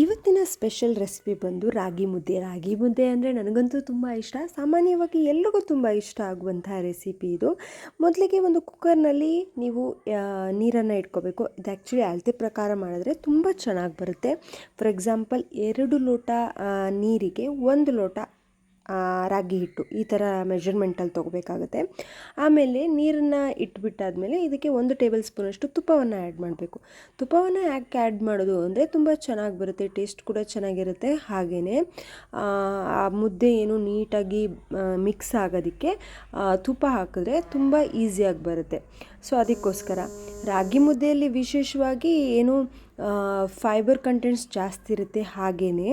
ಇವತ್ತಿನ special recipe ಬಂದು ರಾಗಿ ಮುದ್ದೆ. ರಾಗಿ ಮುದ್ದೆ ಅಂದರೆ ನನಗಂತೂ ತುಂಬ ಇಷ್ಟ. ಸಾಮಾನ್ಯವಾಗಿ ಎಲ್ರಿಗೂ ತುಂಬ ಇಷ್ಟ ಆಗುವಂತಹ ರೆಸಿಪಿ ಇದು. ಮೊದಲಿಗೆ ಒಂದು ಕುಕ್ಕರ್ನಲ್ಲಿ ನೀವು ನೀರನ್ನು ಇಟ್ಕೋಬೇಕು. ಇದು ಆ್ಯಕ್ಚುಲಿ ಅಳತೆ ಪ್ರಕಾರ ಮಾಡಿದ್ರೆ ತುಂಬ ಚೆನ್ನಾಗಿ ಬರುತ್ತೆ. ಫಾರ್ ಎಕ್ಸಾಂಪಲ್ 2 ಲೋಟ ನೀರಿಗೆ 1 ಲೋಟ ರಾಗಿ ಹಿಟ್ಟು ಈ ಥರ ಮೆಜರ್ಮೆಂಟಲ್ಲಿ ತೊಗೋಬೇಕಾಗುತ್ತೆ. ಆಮೇಲೆ ನೀರನ್ನು ಇಟ್ಬಿಟ್ಟಾದಮೇಲೆ ಇದಕ್ಕೆ 1 ಟೇಬಲ್ ಸ್ಪೂನಷ್ಟು ತುಪ್ಪವನ್ನು ಆ್ಯಡ್ ಮಾಡಬೇಕು. ತುಪ್ಪವನ್ನು ಯಾಕೆ ಆ್ಯಡ್ ಮಾಡೋದು ಅಂದರೆ ತುಂಬ ಚೆನ್ನಾಗಿ ಬರುತ್ತೆ, ಟೇಸ್ಟ್ ಕೂಡ ಚೆನ್ನಾಗಿರುತ್ತೆ. ಹಾಗೆಯೇ ಆ ಮುದ್ದೆ ಏನು ನೀಟಾಗಿ ಮಿಕ್ಸ್ ಆಗೋದಕ್ಕೆ ತುಪ್ಪ ಹಾಕಿದ್ರೆ ತುಂಬ ಈಸಿಯಾಗಿ ಬರುತ್ತೆ. ಸೊ ಅದಕ್ಕೋಸ್ಕರ ರಾಗಿ ಮುದ್ದೆಯಲ್ಲಿ ವಿಶೇಷವಾಗಿ ಏನು ಫೈಬರ್ ಕಂಟೆಂಟ್ಸ್ ಜಾಸ್ತಿ ಇರುತ್ತೆ, ಹಾಗೆಯೇ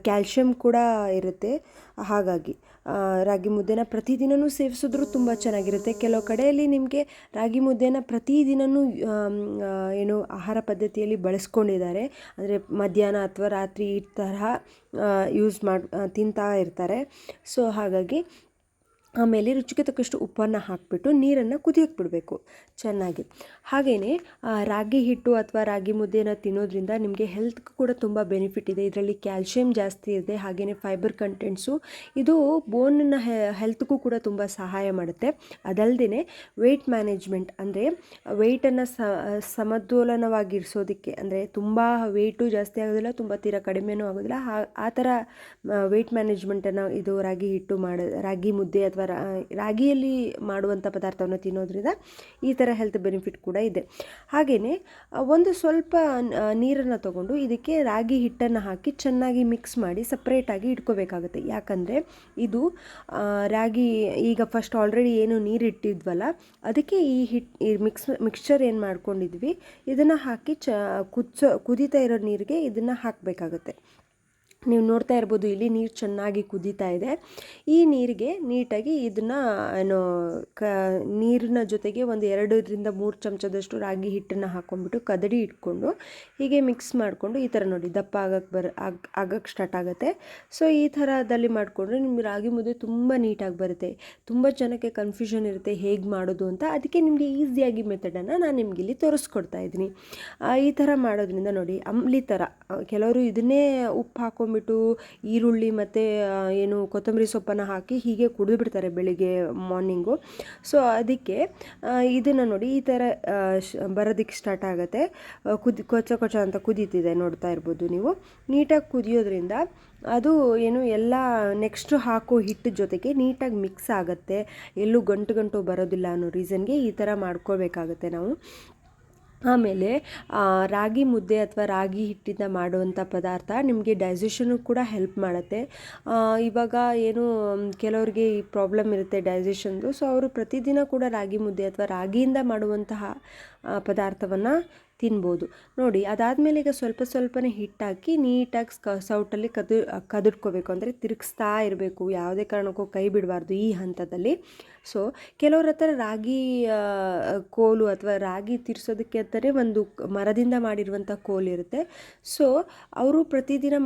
ಕ್ಯಾಲ್ಶಿಯಂ ಕೂಡ ಇರುತ್ತೆ. ಹಾಗಾಗಿ ರಾಗಿ ಮುದ್ದೆನ ಪ್ರತಿದಿನವೂ ಸೇವಿಸಿದ್ರೂ ತುಂಬ ಚೆನ್ನಾಗಿರುತ್ತೆ. ಕೆಲವು ಕಡೆಯಲ್ಲಿ ನಿಮಗೆ ರಾಗಿ ಮುದ್ದೆನ ಪ್ರತಿದಿನವೂ ಏನು ಆಹಾರ ಪದ್ಧತಿಯಲ್ಲಿ ಬಳಸ್ಕೊಂಡಿದ್ದಾರೆ. ಅಂದರೆ ಮಧ್ಯಾಹ್ನ ಅಥವಾ ರಾತ್ರಿ ಈ ತರಹ ಯೂಸ್ ತಿಂತಾ ಇರ್ತಾರೆ. ಸೊ ಹಾಗಾಗಿ ಆಮೇಲೆ ರುಚಿಗೆ ತಕ್ಕಷ್ಟು ಉಪ್ಪನ್ನು ಹಾಕಿಬಿಟ್ಟು ನೀರನ್ನು ಕುದಿಯೋಕ್ಕೆ ಬಿಡಬೇಕು ಚೆನ್ನಾಗಿ. ಹಾಗೆಯೇ ರಾಗಿ ಹಿಟ್ಟು ಅಥವಾ ರಾಗಿ ಮುದ್ದೆನ ತಿನ್ನೋದ್ರಿಂದ ನಿಮಗೆ ಹೆಲ್ತ್ಗೂ ಕೂಡ ತುಂಬ ಬೆನಿಫಿಟ್ ಇದೆ. ಇದರಲ್ಲಿ ಕ್ಯಾಲ್ಶಿಯಂ ಜಾಸ್ತಿ ಇದೆ, ಹಾಗೆಯೇ ಫೈಬರ್ ಕಂಟೆಂಟ್ಸು. ಇದು ಬೋನ್ನ ಹೆಲ್ತ್ಗೂ ಕೂಡ ತುಂಬ ಸಹಾಯ ಮಾಡುತ್ತೆ. ಅದಲ್ಲದೆ ವೆಯ್ಟ್ ಮ್ಯಾನೇಜ್ಮೆಂಟ್ ಅಂದರೆ ವೆಯ್ಟನ್ನು ಸಮತೋಲನವಾಗಿರಿಸೋದಕ್ಕೆ, ಅಂದರೆ ತುಂಬ ವೆಯ್ಟು ಜಾಸ್ತಿ ಆಗೋದಿಲ್ಲ, ತುಂಬ ತೀರಾ ಕಡಿಮೆನೂ ಆಗೋದಿಲ್ಲ. ಆ ಥರ ವೆಯ್ಟ್ ಮ್ಯಾನೇಜ್ಮೆಂಟನ್ನು ಇದು ರಾಗಿ ಮುದ್ದೆ ಅಥವಾ ರಾಗಿಯಲ್ಲಿ ಮಾಡುವಂಥ ಪದಾರ್ಥವನ್ನು ತಿನ್ನೋದ್ರಿಂದ ಈ ಥರ ಹೆಲ್ತ್ ಬೆನಿಫಿಟ್ ಕೂಡ ಇದೆ. ಹಾಗೆಯೇ ಒಂದು ಸ್ವಲ್ಪ ನೀರನ್ನು ತಗೊಂಡು ಇದಕ್ಕೆ ರಾಗಿ ಹಿಟ್ಟನ್ನು ಹಾಕಿ ಚೆನ್ನಾಗಿ ಮಿಕ್ಸ್ ಮಾಡಿ ಸಪ್ರೇಟಾಗಿ ಇಟ್ಕೋಬೇಕಾಗುತ್ತೆ. ಯಾಕಂದರೆ ಇದು ರಾಗಿ ಈಗ ಫಸ್ಟ್ ಆಲ್ರೆಡಿ ಏನು ನೀರು ಇಟ್ಟಿದ್ವಲ್ಲ, ಅದಕ್ಕೆ ಈ ಮಿಕ್ಸ್ಚರ್ ಏನು ಮಾಡ್ಕೊಂಡಿದ್ವಿ ಇದನ್ನು ಹಾಕಿ ಕುದೀತಾ ಇರೋ ನೀರಿಗೆ ಇದನ್ನು ಹಾಕಬೇಕಾಗುತ್ತೆ. ನೀವು ನೋಡ್ತಾ ಇರ್ಬೋದು, ಇಲ್ಲಿ ನೀರು ಚೆನ್ನಾಗಿ ಕುದೀತಾ ಇದೆ. ಈ ನೀರಿಗೆ ನೀಟಾಗಿ ಇದನ್ನು ನೀರಿನ ಜೊತೆಗೆ ಒಂದು 2-3 ಚಮಚದಷ್ಟು ರಾಗಿ ಹಿಟ್ಟನ್ನು ಹಾಕ್ಕೊಂಡ್ಬಿಟ್ಟು ಕದಡಿ ಇಟ್ಕೊಂಡು ಹೀಗೆ ಮಿಕ್ಸ್ ಮಾಡಿಕೊಂಡು ಈ ಥರ ನೋಡಿ ದಪ್ಪ ಆಗಕ್ಕೆ ಸ್ಟಾರ್ಟ್ ಆಗುತ್ತೆ. ಸೊ ಈ ಥರದಲ್ಲಿ ಮಾಡಿಕೊಂಡ್ರೆ ನಿಮಗೆ ರಾಗಿ ಮುದ್ದೆ ತುಂಬ ನೀಟಾಗಿ ಬರುತ್ತೆ. ತುಂಬ ಜನಕ್ಕೆ ಕನ್ಫ್ಯೂಷನ್ ಇರುತ್ತೆ ಹೇಗೆ ಮಾಡೋದು ಅಂತ. ಅದಕ್ಕೆ ನಿಮಗೆ ಈಸಿಯಾಗಿ ಮೆಥಡನ್ನು ನಾನು ನಿಮ್ಗೆ ಇಲ್ಲಿ ತೋರಿಸ್ಕೊಡ್ತಾ ಇದ್ದೀನಿ. ಈ ಥರ ಮಾಡೋದ್ರಿಂದ ನೋಡಿ ಅಂಬ್ಲಿ ಥರ, ಕೆಲವರು ಇದನ್ನೇ ಉಪ್ಪು ಹಾಕ್ಕೊಂಡ್ಬಿಟ್ಟು ಈರುಳ್ಳಿ ಮತ್ತು ಏನು ಕೊತ್ತಂಬರಿ ಸೊಪ್ಪನ್ನು ಹಾಕಿ ಹೀಗೆ ಕುಡಿದು ಬಿಡ್ತಾರೆ ಬೆಳಿಗ್ಗೆ ಮಾರ್ನಿಂಗು. ಸೊ ಅದಕ್ಕೆ ಇದನ್ನು ನೋಡಿ ಈ ಥರ ಬರೋದಕ್ಕೆ ಸ್ಟಾರ್ಟ್ ಆಗುತ್ತೆ. ಕೊಚ್ಚ ಅಂತ ಕುದೀತಿದೆ, ನೋಡ್ತಾ ಇರ್ಬೋದು ನೀವು. ನೀಟಾಗಿ ಕುದಿಯೋದ್ರಿಂದ ಅದು ಏನು ಎಲ್ಲ ನೆಕ್ಸ್ಟ್ ಹಾಕೋ ಹಿಟ್ಟು ಜೊತೆಗೆ ನೀಟಾಗಿ ಮಿಕ್ಸ್ ಆಗುತ್ತೆ, ಎಲ್ಲೂ ಗಂಟು ಬರೋದಿಲ್ಲ ಅನ್ನೋ ರೀಸನ್ಗೆ ಈ ಥರ ಮಾಡ್ಕೋಬೇಕಾಗತ್ತೆ ನಾವು. ಆಮೇಲೆ ರಾಗಿ ಮುದ್ದೆ ಅಥವಾ ರಾಗಿ ಹಿಟ್ಟಿಂದ ಮಾಡುವಂಥ ಪದಾರ್ಥ ನಿಮಗೆ ಡೈಜೆಷನು ಕೂಡ ಹೆಲ್ಪ್ ಮಾಡುತ್ತೆ. ಇವಾಗ ಏನು ಕೆಲವ್ರಿಗೆ ಈ ಪ್ರಾಬ್ಲಮ್ ಇರುತ್ತೆ ಡೈಜೆಷನ್ದು. ಸೊ ಅವರು ಪ್ರತಿದಿನ ಕೂಡ ರಾಗಿ ಮುದ್ದೆ ಅಥವಾ ರಾಗಿಯಿಂದ ಮಾಡುವಂತಹ ಪದಾರ್ಥವನ್ನು ತಿನ್ಬೋದು. ನೋಡಿ ಅದಾದಮೇಲೆ ಈಗ ಸ್ವಲ್ಪನೇ ಹಿಟ್ಟಾಕಿ ನೀಟಾಗಿ ಸೌಟಲ್ಲಿ ಕದಿಡ್ಕೋಬೇಕು. ಅಂದರೆ ತಿರುಗಿಸ್ತಾ ಇರಬೇಕು, ಯಾವುದೇ ಕಾರಣಕ್ಕೂ ಕೈ ಬಿಡಬಾರ್ದು ಈ ಹಂತದಲ್ಲಿ. ಸೊ ಕೆಲವ್ರ ಹತ್ರ ರಾಗಿ ಕೋಲು ಅಥವಾ ರಾಗಿ ತಿರ್ಸೋದಕ್ಕೆ ಅಂತಾನೆ ಒಂದು ಮರದಿಂದ ಮಾಡಿರುವಂಥ ಕೋಲು ಇರುತ್ತೆ. ಸೊ ಅವರು ಪ್ರತಿದಿನ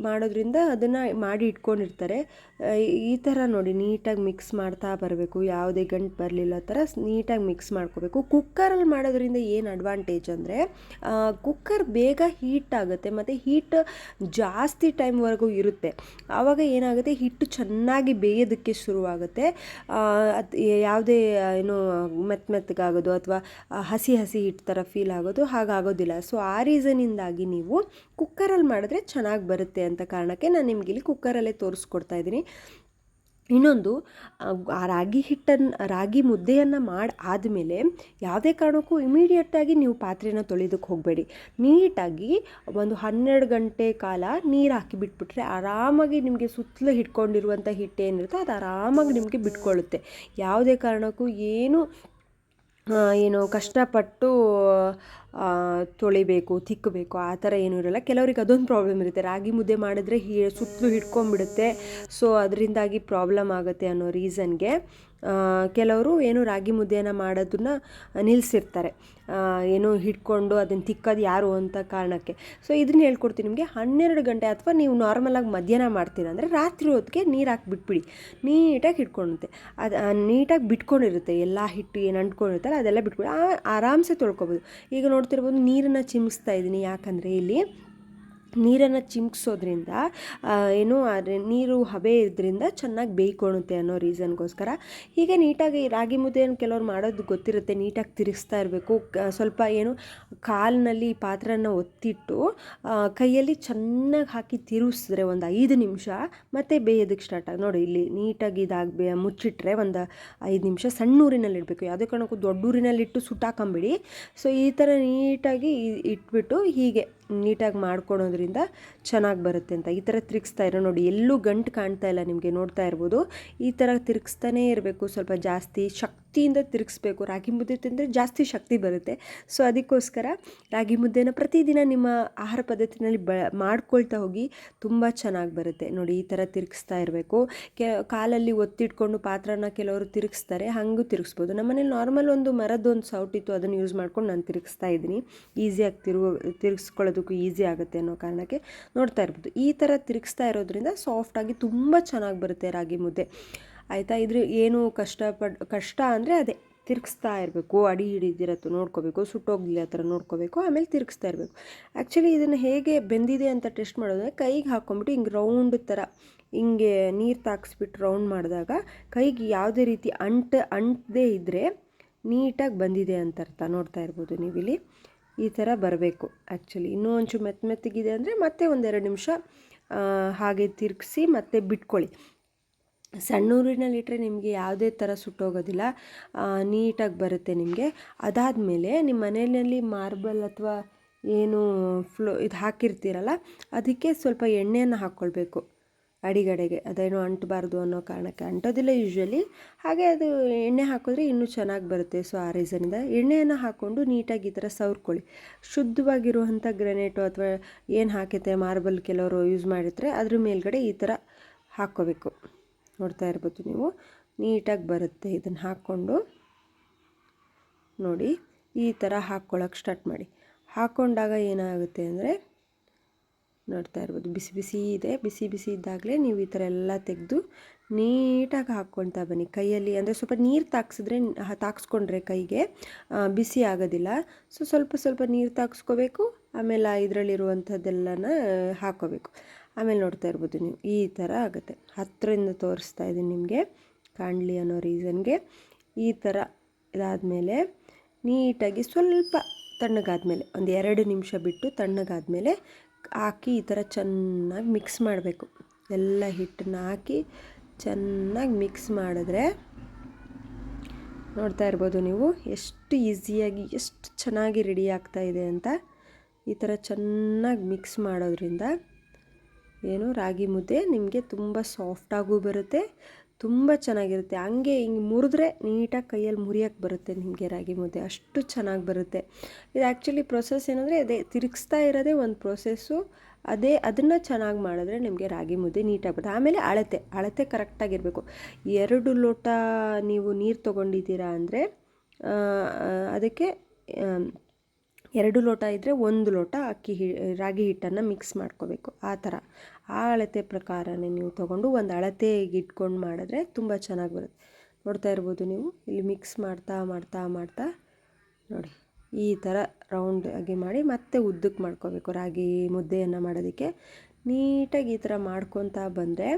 ಮಾಡೋದ್ರಿಂದ ಅದನ್ನು ಮಾಡಿ ಇಟ್ಕೊಂಡಿರ್ತಾರೆ. ಈ ಥರ ನೋಡಿ ನೀಟಾಗಿ ಮಿಕ್ಸ್ ಮಾಡ್ತಾ ಬರಬೇಕು, ಯಾವುದೇ ಗಂಟು ಬರಲಿಲ್ಲ ಥರ ನೀಟಾಗಿ ಮಿಕ್ಸ್ ಮಾಡ್ಕೋಬೇಕು. ಕುಕ್ಕರಲ್ಲಿ ಮಾಡೋದ್ರಿಂದ ಏನು ಅಡ್ವಾಂಟೇಜ್ ಅಂದರೆ ಕುಕ್ಕರ್ ಬೇಗ ಹೀಟ್ ಆಗುತ್ತೆ ಮತ್ತು ಹೀಟ್ ಜಾಸ್ತಿ ಟೈಮ್ವರೆಗೂ ಇರುತ್ತೆ. ಆವಾಗ ಏನಾಗುತ್ತೆ, ಹಿಟ್ಟು ಚೆನ್ನಾಗಿ ಬೇಯೋದಕ್ಕೆ ಶುರುವಾಗುತ್ತೆ. ಅದು ಯಾವುದೇ ಏನು ಮೆತ್ತಗಾಗೋದು ಅಥವಾ ಹಸಿ ಹಿಟ್ಟು ಥರ ಫೀಲ್ ಆಗೋದು ಹಾಗಾಗೋದಿಲ್ಲ. ಸೊ ಆ ರೀಸನಿಂದಾಗಿ ನೀವು ಕುಕ್ಕರಲ್ಲಿ ಮಾಡಿದ್ರೆ ಚೆನ್ನಾಗಿ ಬರುತ್ತೆ ಅಂತ ಕಾರಣಕ್ಕೆ ನಾನು ನಿಮ್ಗೆ ಇಲ್ಲಿ ಕುಕ್ಕರಲ್ಲೇ ತೋರಿಸ್ಕೊಡ್ತಾ ಇದ್ದೀನಿ. ಇನ್ನೊಂದು, ಆ ರಾಗಿ ಮುದ್ದೆಯನ್ನು ಆದಮೇಲೆ ಯಾವುದೇ ಕಾರಣಕ್ಕೂ ಇಮಿಡಿಯೇಟಾಗಿ ನೀವು ಪಾತ್ರೆನ ತೊಳೆಯೋದಕ್ಕೆ ಹೋಗಬೇಡಿ. ನೀಟಾಗಿ ಒಂದು 12 ಗಂಟೆ ಕಾಲ ನೀರು ಹಾಕಿ ಬಿಟ್ಬಿಟ್ರೆ ಆರಾಮಾಗಿ ನಿಮಗೆ ಸುತ್ತಲೂ ಹಿಡ್ಕೊಂಡಿರುವಂಥ ಹಿಟ್ಟೇನಿರುತ್ತೆ ಅದು ಆರಾಮಾಗಿ ನಿಮಗೆ ಬಿಟ್ಕೊಳ್ಳುತ್ತೆ. ಯಾವುದೇ ಕಾರಣಕ್ಕೂ ಏನು ಕಷ್ಟಪಟ್ಟು ತೊಳಿಬೇಕು, ತಿಕ್ಕಬೇಕು ಆ ಥರ ಏನೂ ಇರೋಲ್ಲ. ಕೆಲವ್ರಿಗೆ ಅದೊಂದು ಪ್ರಾಬ್ಲಮ್ ಇರುತ್ತೆ, ರಾಗಿ ಮುದ್ದೆ ಮಾಡಿದ್ರೆ ಸುತ್ತಲೂ ಹಿಡ್ಕೊಂಡ್ಬಿಡುತ್ತೆ, ಸೊ ಅದರಿಂದಾಗಿ ಪ್ರಾಬ್ಲಮ್ ಆಗುತ್ತೆ ಅನ್ನೋ ರೀಸನ್ಗೆ ಕೆಲವರು ಏನು ರಾಗಿ ಮುದ್ದೆಯನ್ನು ಮಾಡೋದನ್ನು ನಿಲ್ಲಿಸಿರ್ತಾರೆ, ಏನೋ ಹಿಡ್ಕೊಂಡು ಅದನ್ನು ತಿಕ್ಕೋದು ಯಾರು ಅಂತ ಕಾರಣಕ್ಕೆ. ಸೊ ಇದನ್ನ ಹೇಳ್ಕೊಡ್ತೀನಿ ನಿಮಗೆ. 12 ಗಂಟೆ ಅಥವಾ ನೀವು ನಾರ್ಮಲಾಗಿ ಮಧ್ಯಾಹ್ನ ಮಾಡ್ತೀರ ಅಂದರೆ ರಾತ್ರಿ ಹೊತ್ತಿಗೆ ನೀರು ಹಾಕಿ ಬಿಟ್ಬಿಡಿ, ನೀಟಾಗಿ ಹಿಡ್ಕೊಳ್ಳುತ್ತೆ. ಅದು ನೀಟಾಗಿ ಬಿಟ್ಕೊಂಡಿರುತ್ತೆ, ಎಲ್ಲ ಹಿಟ್ಟು ಏನು ಅಂಟ್ಕೊಂಡಿರ್ತಾರೆ ಅದೆಲ್ಲ ಬಿಟ್ಬಿಡಿ, ಆರಾಮ್ಸೆ ತೊಳ್ಕೊಬೋದು. ಈಗ ನೋಡ್ತಿರ್ಬೋದು ನೀರನ್ನು ಚಿಮ್ಮಿಸ್ತಾ ಇದ್ದೀನಿ, ಯಾಕಂದರೆ ಇಲ್ಲಿ ನೀರನ್ನು ಚಿಮ್ಕ್ಸೋದ್ರಿಂದ ಏನು ನೀರು ಹಬೆ ಇದರಿಂದ ಚೆನ್ನಾಗಿ ಬೇಯ್ಕೊಳುತ್ತೆ ಅನ್ನೋ ರೀಸನ್ಗೋಸ್ಕರ. ಹೀಗೆ ನೀಟಾಗಿ ರಾಗಿ ಮುದ್ದೆಯನ್ನು ಕೆಲವ್ರು ಮಾಡೋದು ಗೊತ್ತಿರುತ್ತೆ, ನೀಟಾಗಿ ತಿರುಗಿಸ್ತಾ ಇರಬೇಕು. ಸ್ವಲ್ಪ ಏನು ಕಾಲಿನಲ್ಲಿ ಪಾತ್ರನ ಒತ್ತಿಟ್ಟು ಕೈಯಲ್ಲಿ ಚೆನ್ನಾಗಿ ಹಾಕಿ ತಿರುಗಿಸಿದ್ರೆ ಒಂದು 5 ನಿಮಿಷ ಮತ್ತೆ ಬೇಯೋದಕ್ಕೆ ಸ್ಟಾರ್ಟ್ ನೋಡಿ. ಇಲ್ಲಿ ನೀಟಾಗಿ ಮುಚ್ಚಿಟ್ರೆ ಒಂದು 5 ನಿಮಿಷ ಸಣ್ಣ ಊರಿನಲ್ಲಿ ಇಡಬೇಕು. ಯಾವುದೇ ಕಾರಣಕ್ಕೂ ದೊಡ್ಡ ಊರಿನಲ್ಲಿಟ್ಟು ಸುಟ್ಟಾಕೊಂಬಿಡಿ. ಸೊ ಈ ಥರ ನೀಟಾಗಿ ಇಟ್ಬಿಟ್ಟು ಹೀಗೆ ನೀಟಾಗಿ ಮಾಡ್ಕೊಳೋದ್ರಿಂದ ಚೆನ್ನಾಗಿ ಬರುತ್ತೆ ಅಂತ. ಈ ಥರ ತಿರುಗಿಸ್ತಾ ಇರೋ ನೋಡಿ, ಎಲ್ಲೂ ಗಂಟು ಕಾಣ್ತಾ ಇಲ್ಲ ನಿಮಗೆ, ನೋಡ್ತಾ ಇರ್ಬೋದು. ಈ ಥರ ತಿರುಗಿಸ್ತಾನೇ ಇರಬೇಕು, ಸ್ವಲ್ಪ ಜಾಸ್ತಿ ಶಕ್ತಿಯಿಂದ ತಿರುಗಿಸ್ಬೇಕು. ರಾಗಿ ಮುದ್ದೆ ತಿಂದರೆ ಜಾಸ್ತಿ ಶಕ್ತಿ ಬರುತ್ತೆ. ಸೊ ಅದಕ್ಕೋಸ್ಕರ ರಾಗಿ ಮುದ್ದೆನ ಪ್ರತಿದಿನ ನಿಮ್ಮ ಆಹಾರ ಪದ್ಧತಿನಲ್ಲಿ ಮಾಡ್ಕೊಳ್ತಾ ಹೋಗಿ, ತುಂಬ ಚೆನ್ನಾಗಿ ಬರುತ್ತೆ ನೋಡಿ. ಈ ಥರ ತಿರುಗಿಸ್ತಾ ಇರಬೇಕು. ಕಾಲಲ್ಲಿ ಒತ್ತಿಟ್ಕೊಂಡು ಪಾತ್ರನ ಕೆಲವರು ತಿರುಗಿಸ್ತಾರೆ, ಹಾಗೂ ತಿರುಗಿಸ್ಬೋದು. ನಮ್ಮನೇಲಿ ನಾರ್ಮಲ್ ಒಂದು ಮರದ್ದೊಂದು ಸೌಟಿತ್ತು, ಅದನ್ನು ಯೂಸ್ ಮಾಡ್ಕೊಂಡು ನಾನು ತಿರುಗಿಸ್ತಾ ಇದ್ದೀನಿ. ಈಸಿಯಾಗಿ ತಿರುಗಿಸ್ಕೊಳ್ಳೋದಕ್ಕೂ ಈಸಿ ಆಗುತ್ತೆ ಅನ್ನೋ ಕಾರಣಕ್ಕೆ ನೋಡ್ತಾ ಇರ್ಬೋದು. ಈ ಥರ ತಿರುಗಿಸ್ತಾ ಇರೋದ್ರಿಂದ ಸಾಫ್ಟಾಗಿ ತುಂಬ ಚೆನ್ನಾಗಿ ಬರುತ್ತೆ ರಾಗಿ ಮುದ್ದೆ, ಆಯಿತಾ. ಇದ್ರ ಏನು ಕಷ್ಟ ಅಂದರೆ ಅದೇ ತಿರುಗಿಸ್ತಾ ಇರಬೇಕು, ಅಡಿ ಹಿಡಿದಿರತ್ತು ನೋಡ್ಕೋಬೇಕು, ಸುಟ್ಟೋಗ್ಲಿ ಆ ಥರ ನೋಡ್ಕೋಬೇಕು, ಆಮೇಲೆ ತಿರುಗಿಸ್ತಾ ಇರಬೇಕು. ಆ್ಯಕ್ಚುಲಿ ಇದನ್ನು ಹೇಗೆ ಬೆಂದಿದೆ ಅಂತ ಟೆಸ್ಟ್ ಮಾಡೋದ್ರೆ ಕೈಗೆ ಹಾಕ್ಕೊಂಬಿಟ್ಟು ಹಿಂಗೆ ರೌಂಡ್ ಥರ ಹಿಂಗೆ ನೀರು ತಾಗಿಸ್ಬಿಟ್ಟು ರೌಂಡ್ ಮಾಡಿದಾಗ ಕೈಗೆ ಯಾವುದೇ ರೀತಿ ಅಂಟದೇ ಇದ್ದರೆ ನೀಟಾಗಿ ಬಂದಿದೆ ಅಂತ ಅರ್ಥ. ನೋಡ್ತಾ ಇರ್ಬೋದು ನೀವಿಲ್ಲಿ ಈ ಥರ ಬರಬೇಕು. ಆ್ಯಕ್ಚುಲಿ ಇನ್ನೂ ಒಂಚೂರು ಮೆತ್ತಗಿದೆ ಅಂದರೆ ಮತ್ತೆ 1-2 ನಿಮಿಷ ಹಾಗೆ ತಿರುಗಿಸಿ ಮತ್ತೆ ಬಿಟ್ಕೊಳ್ಳಿ. ಸಣ್ಣೂರಿನಲ್ಲಿಟ್ಟರೆ ನಿಮಗೆ ಯಾವುದೇ ಥರ ಸುಟ್ಟೋಗೋದಿಲ್ಲ, ನೀಟಾಗಿ ಬರುತ್ತೆ ನಿಮಗೆ. ಅದಾದಮೇಲೆ ನಿಮ್ಮ ಮನೆಯಲ್ಲಿ ಮಾರ್ಬಲ್ ಅಥವಾ ಏನು ಇದು ಹಾಕಿರ್ತೀರಲ್ಲ, ಅದಕ್ಕೆ ಸ್ವಲ್ಪ ಎಣ್ಣೆಯನ್ನು ಹಾಕ್ಕೊಳ್ಬೇಕು ಅಡಿಗಡೆಗೆ. ಅದೇನೋ ಅಂಟಬಾರ್ದು ಅನ್ನೋ ಕಾರಣಕ್ಕೆ. ಅಂಟೋದಿಲ್ಲ ಯೂಶ್ವಲಿ, ಹಾಗೆ ಅದು ಎಣ್ಣೆ ಹಾಕಿದ್ರೆ ಇನ್ನೂ ಚೆನ್ನಾಗಿ ಬರುತ್ತೆ. ಸೊ ಆ ರೀಸನಿಂದ ಎಣ್ಣೆಯನ್ನು ಹಾಕ್ಕೊಂಡು ನೀಟಾಗಿ ಈ ಥರ ಸವರ್ಕೊಳ್ಳಿ. ಶುದ್ಧವಾಗಿರುವಂಥ ಗ್ರಾನೈಟು ಅಥವಾ ಏನು ಹಾಕಿರ್ತಾರೆ ಮಾರ್ಬಲ್ ಕೆಲವರು ಯೂಸ್ ಮಾಡಿರ್ತಾರೆ, ಅದ್ರ ಮೇಲ್ಗಡೆ ಈ ಥರ ಹಾಕ್ಕೋಬೇಕು. ನೋಡ್ತಾ ಇರ್ಬೋದು ನೀವು, ನೀಟಾಗಿ ಬರುತ್ತೆ. ಇದನ್ನು ಹಾಕ್ಕೊಂಡು ನೋಡಿ ಈ ಥರ ಹಾಕ್ಕೊಳ್ಳೋಕೆ ಸ್ಟಾರ್ಟ್ ಮಾಡಿ. ಹಾಕ್ಕೊಂಡಾಗ ಏನಾಗುತ್ತೆ ಅಂದರೆ ನೋಡ್ತಾ ಇರ್ಬೋದು, ಬಿಸಿ ಬಿಸಿ ಇದೆ. ಬಿಸಿ ಬಿಸಿ ಇದ್ದಾಗಲೇ ನೀವು ಈ ಥರ ಎಲ್ಲ ತೆಗೆದು ನೀಟಾಗಿ ಹಾಕ್ಕೊಳ್ತಾ ಬನ್ನಿ ಕೈಯಲ್ಲಿ. ಅಂದರೆ ಸ್ವಲ್ಪ ನೀರು ತಾಗಿಸ್ಕೊಂಡ್ರೆ ಕೈಗೆ ಬಿಸಿ ಆಗೋದಿಲ್ಲ. ಸೊ ಸ್ವಲ್ಪ ನೀರು ತಾಗಿಸ್ಕೋಬೇಕು, ಆಮೇಲೆ ಇದರಲ್ಲಿರುವಂಥದ್ದೆಲ್ಲನ ಹಾಕ್ಕೋಬೇಕು. ಆಮೇಲೆ ನೋಡ್ತಾ ಇರ್ಬೋದು ನೀವು ಈ ಥರ ಆಗುತ್ತೆ. ಹತ್ತಿರದಿಂದ ತೋರಿಸ್ತಾ ಇದ್ದೀನಿ ನಿಮಗೆ ಕಾಣಲಿ ಅನ್ನೋ ರೀಸನ್ಗೆ. ಈ ಥರ ಇದಾದಮೇಲೆ ನೀಟಾಗಿ ಸ್ವಲ್ಪ ತಣ್ಣಗಾದಮೇಲೆ 1-2 ನಿಮಿಷ ಬಿಟ್ಟು ತಣ್ಣಗಾದಮೇಲೆ ಹಾಕಿ ಈ ಥರ ಚೆನ್ನಾಗಿ ಮಿಕ್ಸ್ ಮಾಡಬೇಕು. ಎಲ್ಲ ಹಿಟ್ಟನ್ನ ಹಾಕಿ ಚೆನ್ನಾಗಿ ಮಿಕ್ಸ್ ಮಾಡಿದ್ರೆ ನೋಡ್ತಾ ಇರ್ಬೋದು ನೀವು ಎಷ್ಟು ಈಸಿಯಾಗಿ ಎಷ್ಟು ಚೆನ್ನಾಗಿ ರೆಡಿ ಆಗ್ತಾ ಇದೆ ಅಂತ. ಈ ಥರ ಚೆನ್ನಾಗಿ ಮಿಕ್ಸ್ ಮಾಡೋದ್ರಿಂದ ಏನು ರಾಗಿ ಮುದ್ದೆ ನಿಮಗೆ ತುಂಬ ಸಾಫ್ಟಾಗೂ ಬರುತ್ತೆ, ತುಂಬ ಚೆನ್ನಾಗಿರುತ್ತೆ. ಹಂಗೆ ಹಿಂಗೆ ಮುರಿದ್ರೆ ನೀಟಾಗಿ ಕೈಯಲ್ಲಿ ಮುರಿಯೋಕ್ಕೆ ಬರುತ್ತೆ ನಿಮಗೆ ರಾಗಿ ಮುದ್ದೆ, ಅಷ್ಟು ಚೆನ್ನಾಗಿ ಬರುತ್ತೆ. ಇದು ಆ್ಯಕ್ಚುಲಿ ಪ್ರೊಸೆಸ್ ಏನಂದರೆ ಅದೇ ತಿರುಗಿಸ್ತಾ ಇರೋದೇ ಒಂದು ಪ್ರೊಸೆಸ್ಸು. ಅದನ್ನು ಚೆನ್ನಾಗಿ ಮಾಡಿದ್ರೆ ನಿಮಗೆ ರಾಗಿ ಮುದ್ದೆ ನೀಟಾಗಿ ಬರುತ್ತೆ. ಆಮೇಲೆ ಅಳತೆ ಕರೆಕ್ಟಾಗಿರಬೇಕು. 2 ಲೋಟ ನೀವು ನೀರು ತೊಗೊಂಡಿದ್ದೀರಾ ಅಂದರೆ ಅದಕ್ಕೆ 2 ಲೋಟ ಇದ್ದರೆ 1 ಲೋಟ ರಾಗಿ ಹಿಟ್ಟನ್ನು ಮಿಕ್ಸ್ ಮಾಡ್ಕೋಬೇಕು. ಆ ಥರ ಆ ಅಳತೆ ಪ್ರಕಾರನೇ ನೀವು ತೊಗೊಂಡು ಒಂದು ಅಳತೆಗೆ ಇಟ್ಕೊಂಡು ಮಾಡಿದ್ರೆ ತುಂಬ ಚೆನ್ನಾಗಿ ಬರುತ್ತೆ. ನೋಡ್ತಾ ಇರ್ಬೋದು ನೀವು ಇಲ್ಲಿ ಮಿಕ್ಸ್ ಮಾಡ್ತಾ ನೋಡಿ ಈ ಥರ ರೌಂಡ್ ಆಗಿ ಮಾಡಿ ಮತ್ತೆ ಉದ್ದಕ್ಕೆ ಮಾಡ್ಕೋಬೇಕು. ರಾಗಿ ಮುದ್ದೆಯನ್ನು ಮಾಡೋದಕ್ಕೆ ನೀಟಾಗಿ ಈ ಥರ ಮಾಡ್ಕೊತಾ ಬಂದರೆ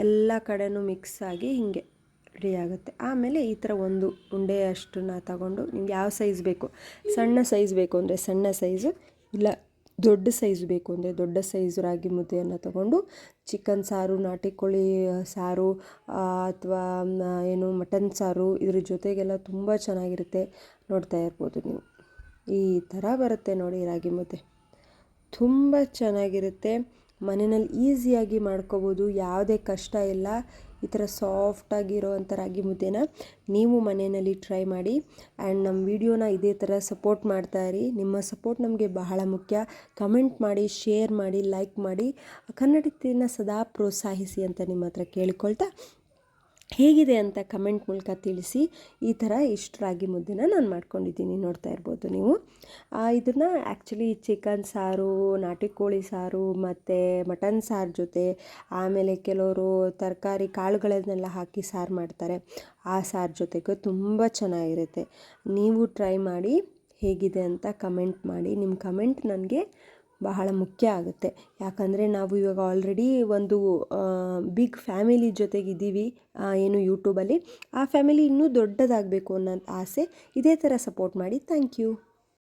ಎಲ್ಲ ಕಡೆನೂ ಮಿಕ್ಸ್ ಆಗಿ ಹೀಗೆ ರೆಡಿ ಆಗುತ್ತೆ. ಆಮೇಲೆ ಈ ಥರ ಒಂದು ಉಂಡೆ ಅಷ್ಟನ್ನ ತಗೊಂಡು ನಿಮ್ಗೆ ಯಾವ ಸೈಜ್ ಬೇಕು, ಸಣ್ಣ ಸೈಜ್ ಬೇಕು ಅಂದರೆ ಸಣ್ಣ ಸೈಜು, ಇಲ್ಲ ದೊಡ್ಡ ಸೈಜ್ ಬೇಕು ಅಂದರೆ ದೊಡ್ಡ ಸೈಜ್ ರಾಗಿ ಮುದ್ದೆಯನ್ನು ತಗೊಂಡು ಚಿಕನ್ ಸಾರು, ನಾಟಿ ಕೋಳಿ ಸಾರು ಅಥವಾ ಏನು ಮಟನ್ ಸಾರು ಇದ್ರ ಜೊತೆಗೆಲ್ಲ ತುಂಬ ಚೆನ್ನಾಗಿರುತ್ತೆ. ನೋಡ್ತಾ ಇರ್ಬೋದು ನೀವು ಈ ಥರ ಬರುತ್ತೆ ನೋಡಿ ರಾಗಿ ಮುದ್ದೆ, ತುಂಬ ಚೆನ್ನಾಗಿರುತ್ತೆ. ಮನೆಯಲ್ಲಿ ಈಸಿಯಾಗಿ ಮಾಡ್ಕೋಬೋದು, ಯಾವುದೇ ಕಷ್ಟ ಇಲ್ಲ. ಈ ಥರ ಸಾಫ್ಟಾಗಿರೋವಂಥ ರಾಗಿ ಮುದ್ದೆನ ನೀವು ಮನೆಯಲ್ಲಿ ಟ್ರೈ ಮಾಡಿ. ಆ್ಯಂಡ್ ನಮ್ಮ ವಿಡಿಯೋನ ಇದೇ ಥರ ಸಪೋರ್ಟ್ ಮಾಡ್ತಾಯಿರಿ. ನಿಮ್ಮ ಸಪೋರ್ಟ್ ನಮಗೆ ಬಹಳ ಮುಖ್ಯ. ಕಮೆಂಟ್ ಮಾಡಿ, ಶೇರ್ ಮಾಡಿ, ಲೈಕ್ ಮಾಡಿ, ಕನ್ನಡತಿಯನ್ನು ಸದಾ ಪ್ರೋತ್ಸಾಹಿಸಿ ಅಂತ ನಿಮ್ಮ ಹತ್ರ ಕೇಳಿಕೊಳ್ತಾ, ಹೇಗಿದೆ ಅಂತ ಕಮೆಂಟ್ ಮೂಲಕ ತಿಳಿಸಿ. ಈ ಥರ ಇಷ್ಟು ರಾಗಿ ಮುದ್ದೆನ ನಾನು ಮಾಡ್ಕೊಂಡಿದ್ದೀನಿ, ನೋಡ್ತಾ ಇರ್ಬೋದು ನೀವು. ಇದನ್ನು ಆ್ಯಕ್ಚುಲಿ ಚಿಕನ್ ಸಾರು, ನಾಟಿ ಕೋಳಿ ಸಾರು ಮತ್ತು ಮಟನ್ ಸಾರು ಜೊತೆ, ಆಮೇಲೆ ಕೆಲವರು ತರಕಾರಿ ಕಾಳುಗಳನ್ನೆಲ್ಲ ಹಾಕಿ ಸಾರು ಮಾಡ್ತಾರೆ, ಆ ಸಾರು ಜೊತೆಗೂ ತುಂಬ ಚೆನ್ನಾಗಿರುತ್ತೆ. ನೀವು ಟ್ರೈ ಮಾಡಿ, ಹೇಗಿದೆ ಅಂತ ಕಮೆಂಟ್ ಮಾಡಿ. ನಿಮ್ಮ ಕಮೆಂಟ್ ನನಗೆ ಬಹಳ ಮುಖ್ಯ ಆಗುತ್ತೆ. ಯಾಕಂದರೆ ನಾವು ಇವಾಗ ಆಲ್ರೆಡಿ ಒಂದು ಬಿಗ್ ಫ್ಯಾಮಿಲಿ ಜೊತೆಗಿದ್ದೀವಿ, ಏನು ಯೂಟ್ಯೂಬಲ್ಲಿ. ಆ ಫ್ಯಾಮಿಲಿ ಇನ್ನೂ ದೊಡ್ಡದಾಗಬೇಕು ಅನ್ನೋ ಆಸೆ. ಇದೇ ಥರ ಸಪೋರ್ಟ್ ಮಾಡಿ. Thank you.